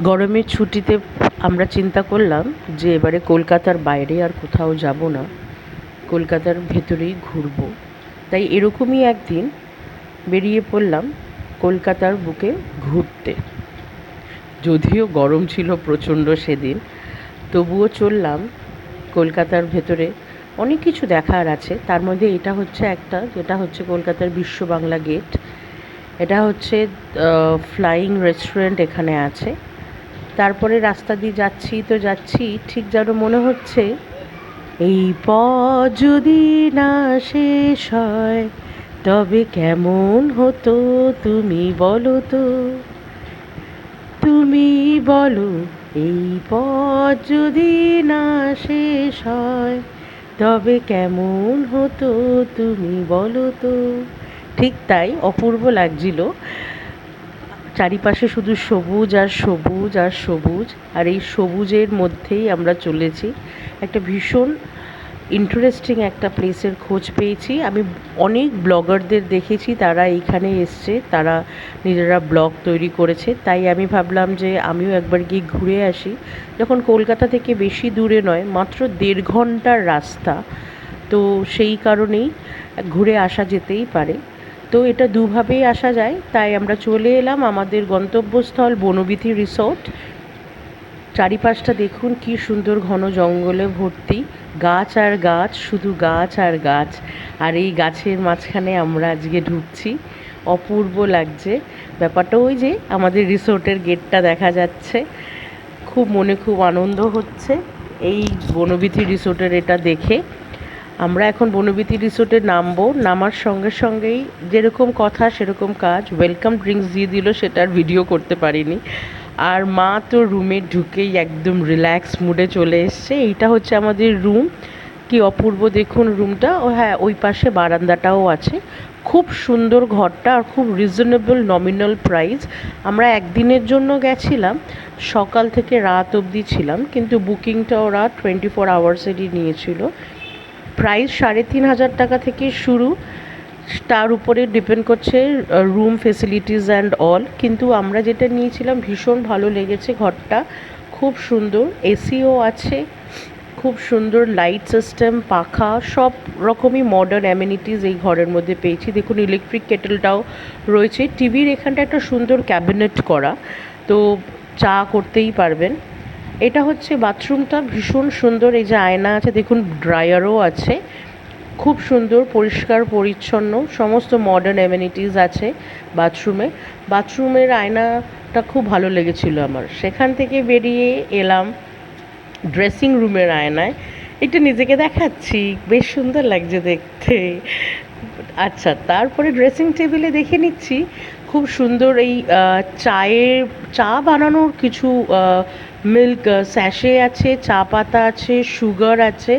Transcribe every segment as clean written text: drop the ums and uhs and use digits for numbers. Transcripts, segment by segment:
গরমের ছুটিতে আমরা চিন্তা করলাম যে এবারে কলকাতার বাইরে আর কোথাও যাব না, কলকাতার ভেতরেই ঘুরবো। তাই এরকমই একদিন বেরিয়ে পড়লাম কলকাতার বুকে ঘুরতে। যদিও গরম ছিল প্রচণ্ড সেদিন, তবুও চললাম। কলকাতার ভেতরে অনেক কিছু দেখার আছে, তার মধ্যে এটা হচ্ছে একটা, যেটা হচ্ছে কলকাতার বিশ্ব বাংলা গেট। এটা হচ্ছে ফ্লাইং রেস্টুরেন্ট এখানে আছে। তারপরে রাস্তা দিয়ে যাচ্ছি, ঠিক যেন মনে হচ্ছে এই পথ যদি না শেষ হয় তবে কেমন হতো তুমি বলো তো, তুমি বলো। এই পথ যদি না শেষ হয় তবে কেমন হতো তুমি বলো তো। ঠিক তাই, অপূর্ব লাগছিল। চারিপাশে শুধু সবুজ আর সবুজ আর সবুজ, আর এই সবুজের মধ্যেই আমরা চলেছি। একটা ভীষণ ইন্টারেস্টিং একটা প্লেসের খোঁজ পেয়েছি। আমি অনেক ব্লগারদের দেখেছি, তারা এইখানে এসছে, তারা নিজেরা ব্লগ তৈরি করেছে। তাই আমি ভাবলাম যে আমিও একবার গিয়ে ঘুরে আসি। যখন কলকাতা থেকে বেশি দূরে নয়, মাত্র 1.5 ঘন্টার রাস্তা, তো সেই কারণেই ঘুরে আসা যেতেই পারে। তো এটা দুভাবেই আসা যায়, তাই আমরা চলে এলাম আমাদের গন্তব্যস্থল বনবিথি রিসোর্ট। চারিপাশটা দেখুন কি সুন্দর, ঘন জঙ্গলে ভর্তি, গাছ আর গাছ, শুধু গাছ আর গাছ। আর এই গাছের মাঝখানে আমরা আজকে ঢুকছি, অপূর্ব লাগছে ব্যাপারটা। ওই যে আমাদের রিসোর্টের গেটটা দেখা যাচ্ছে, খুব আনন্দ হচ্ছে এই বনবিথি রিসোর্টের এটা দেখে। আমরা এখন বনবিথি রিসোর্টে নামবো, নামার সঙ্গে সঙ্গেই যেরকম কথা সেরকম কাজ, ওয়েলকাম ড্রিঙ্কস দিয়ে দিল, সেটার ভিডিও করতে পারিনি। আর মা তো রুমে ঢুকেই একদম রিল্যাক্স মুডে চলে এসছে। এইটা হচ্ছে আমাদের রুম, কি অপূর্ব দেখুন রুমটা। ও হ্যাঁ, ওই পাশে বারান্দাটাও আছে। খুব সুন্দর ঘরটা, আর খুব রিজনেবল নমিনাল প্রাইস। আমরা একদিনের জন্য গেছিলাম, সকাল থেকে রাত অবধি ছিলাম, কিন্তু বুকিংটা ওরা 24 আওয়ার্সেরই নিয়েছিল। প্রাইস 3,500 টাকা থেকে শুরু, তার উপরে ডিপেন্ড করছে রুম ফেসিলিটিস অ্যান্ড অল। কিন্তু আমরা যেটা নিয়েছিলাম ভীষণ ভালো লেগেছে ঘরটা, খুব সুন্দর। এসিও আছে, খুব সুন্দর লাইট সিস্টেম, পাখা, সব রকমই মডার্ন অ্যামেনিটিস এই ঘরের মধ্যে পেয়েছি। দেখুন ইলেকট্রিক কেটেলটাও রয়েছে, টিভির এখানটা একটা সুন্দর ক্যাবিনেট করা, তো চা করতেই পারবেন। এটা হচ্ছে বাথরুমটা, ভীষণ সুন্দর। এই যে আয়না আছে দেখুন, ড্রায়ারও আছে, খুব সুন্দর পরিষ্কার পরিচ্ছন্ন, সমস্ত মডার্ন অ্যামেনিটিস আছে বাথরুমে। বাথরুমের আয়নাটা খুব ভালো লেগেছিল আমার। সেখান থেকে বেরিয়ে এলাম ড্রেসিং রুমের আয়নায়, একটু নিজেকে দেখাচ্ছি, বেশ সুন্দর লাগছে দেখতে। আচ্ছা, তারপরে ড্রেসিং টেবিলে দেখে নিচ্ছি খুব সুন্দর এই চা বানানোর কিছু মিল্ক স্যাশে আছে, চা পাতা আছে, সুগার আছে।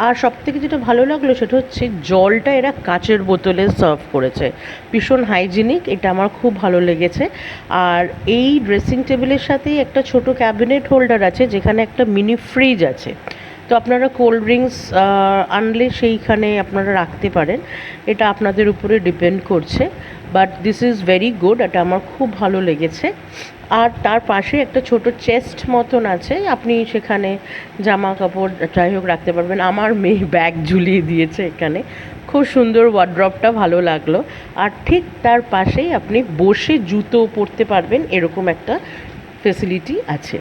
আর সবথেকে যেটা ভালো লাগলো সেটা হচ্ছে জলটা এরা কাচের বোতলে সার্ভ করেছে, ভীষণ হাইজিনিক, এটা আমার খুব ভালো লেগেছে। আর এই ড্রেসিং টেবিলের সাথেই একটা ছোট ক্যাবিনেট হোল্ডার আছে, যেখানে একটা মিনি ফ্রিজ আছে। তো আপনারা কোল্ড ড্রিঙ্কস আনলে সেইখানে আপনারা রাখতে পারেন, এটা আপনাদের উপরে ডিপেন্ড করছে। But this is very good, এটা আমার খুব ভালো লেগেছে। আর তার পাশে একটা ছোট চেস্ট মতন আছে, আপনি সেখানে জামা কাপড় যাই হোক রাখতে পারবেন। আমার মেয়ে ব্যাগ ঝুলিয়ে দিয়েছে এখানে, খুব সুন্দর, ওয়ার্ড্রপটা ভালো লাগলো। আর ঠিক তার পাশেই আপনি বসে জুতো পরতে পারবেন, এরকম একটা ফেসিলিটি আছে।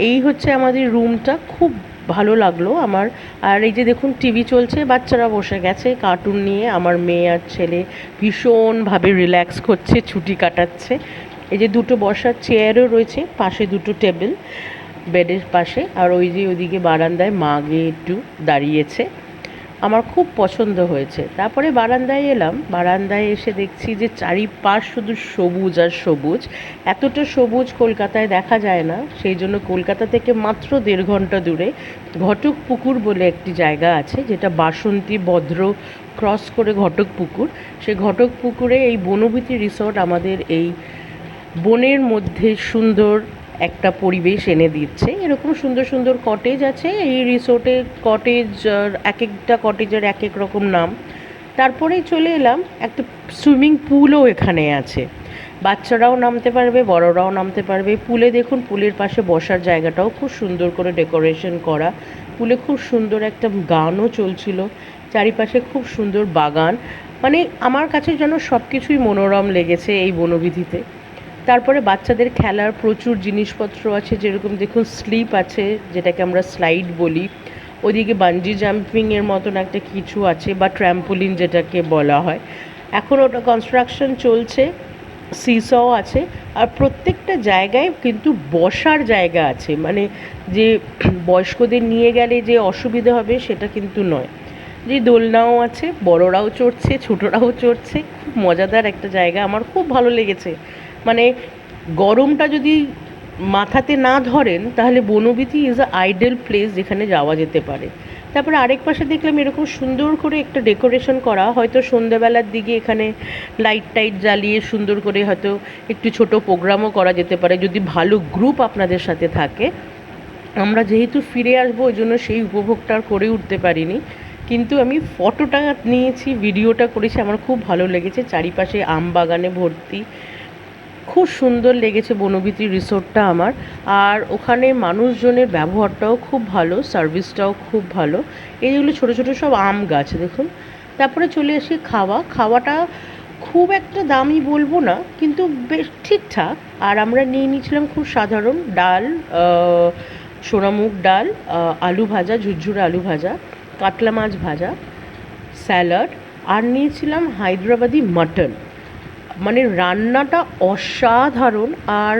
এই হচ্ছে আমাদের রুমটা, খুব ভালো লাগলো আমার। আর এই যে দেখুন টিভি চলছে, বাচ্চারা বসে গেছে কার্টুন নিয়ে, আমার মেয়ে আর ছেলে ভীষণভাবে রিল্যাক্স করছে, ছুটি কাটাচ্ছে। এই যে দুটো বসার চেয়ারও রয়েছে, পাশে দুটো টেবিল বেডের পাশে। আর ওই যে ওইদিকে বারান্দায় মা গিয়ে একটু দাঁড়িয়েছে, আমার খুব পছন্দ হয়েছে। তারপরে বারান্দায় এলাম, বারান্দায় এসে দেখছি যে চারিপাশ শুধু সবুজ আর সবুজ। এতটা সবুজ কলকাতায় দেখা যায় না, সেই জন্য কলকাতা থেকে মাত্র 1.5 ঘন্টা দূরে ঘটকপুকুর বলে একটি জায়গা আছে, যেটা বাসন্তী ভদ্র ক্রস করে ঘটকপুকুর। সেই ঘটকপুকুরে এই বনবিথি রিসর্ট আমাদের এই বনের মধ্যে সুন্দর একটা পরিবেশ এনে দিচ্ছে। এরকম সুন্দর সুন্দর কটেজ আছে এই রিসোর্টে, কটেজ এক একটা কটেজের এক এক রকম নাম। তারপরেই চলে এলাম, একটা সুইমিং পুলও এখানে আছে, বাচ্চারাও নামতে পারবে, বড়রাও নামতে পারবে। পুলে দেখুন, পুলের পাশে বসার জায়গাটাও খুব সুন্দর করে ডেকোরেশন করা। পুলে খুব সুন্দর একটা গানও চলছিল, চারিপাশে খুব সুন্দর বাগান। মানে আমার কাছে যেন সব কিছুই মনোরম লেগেছে এই বনবিথীতে। তারপরে বাচ্চাদের খেলার প্রচুর জিনিসপত্র আছে, যেরকম দেখুন স্লিপ আছে, যেটাকে আমরা স্লাইড বলি। ওদিকে বাঞ্জি জাম্পিংয়ের মতন একটা কিছু আছে, বা ট্র্যাম্পোলিন যেটাকে বলা হয়। এখন ওটা কনস্ট্রাকশন চলছে। সিসও আছে, আর প্রত্যেকটা জায়গায় কিন্তু বসার জায়গা আছে, মানে যে বয়স্কদের নিয়ে গেলে যে অসুবিধা হবে সেটা কিন্তু নয়। যে দোলনাও আছে, বড়রাও চড়ছে, ছোটরাও চড়ছে। খুব মজাদার একটা জায়গা, আমার খুব ভালো লেগেছে। মানে গরমটা যদি মাথাতে না ধরেন তাহলে Banabithi is a idol place যেখানে যাওয়া যেতে পারে। তারপরে আরেক পাশে দেখলাম এরকম সুন্দর করে একটা ডেকোরেশন করা, হয়তো সন্ধ্যেবেলার দিকে এখানে লাইট টাইট জ্বালিয়ে সুন্দর করে হয়তো একটু ছোট প্রোগ্রামও করা যেতে পারে, যদি ভালো গ্রুপ আপনাদের সাথে থাকে। আমরা যেহেতু ফিরে আসবো ওই জন্য সেই উপভোগটা আর করে উঠতে পারিনি, কিন্তু আমি ফটোটা নিয়েছি, ভিডিওটা করেছি, আমার খুব ভালো লেগেছে। চারিপাশে আম বাগানে ভর্তি, খুব সুন্দর লেগেছে বনবিথী রিসোর্টটা আমার। আর ওখানে মানুষজনের ব্যবহারটাও খুব ভালো, সার্ভিসটাও খুব ভালো। এইগুলো ছোটো ছোটো সব আম গাছ দেখুন। তারপরে চলে আসি খাওয়াটা খুব একটা দামি বলবো না, কিন্তু বেশ ঠিকঠাক। আর আমরা নিয়ে নিয়েছিলাম খুব সাধারণ ডাল, সোনামুগ ডাল, আলু ভাজা, ঝুরঝুরে আলু ভাজা, কাতলা মাছ ভাজা, স্যালাড, আর নিয়েছিলাম হায়দ্রাবাদি মাটন। মানে রান্নাটা অসাধারণ, আর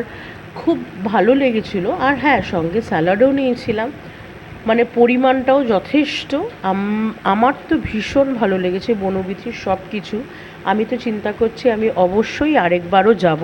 খুব ভালো লেগেছিল। আর হ্যাঁ, সঙ্গে স্যালাডও নিয়েছিলাম, মানে পরিমাণটাও যথেষ্ট। আমার তো ভীষণ ভালো লেগেছে বনবিথীর সব কিছু। আমি তো চিন্তা করছি আমি অবশ্যই আরেকবারও যাব।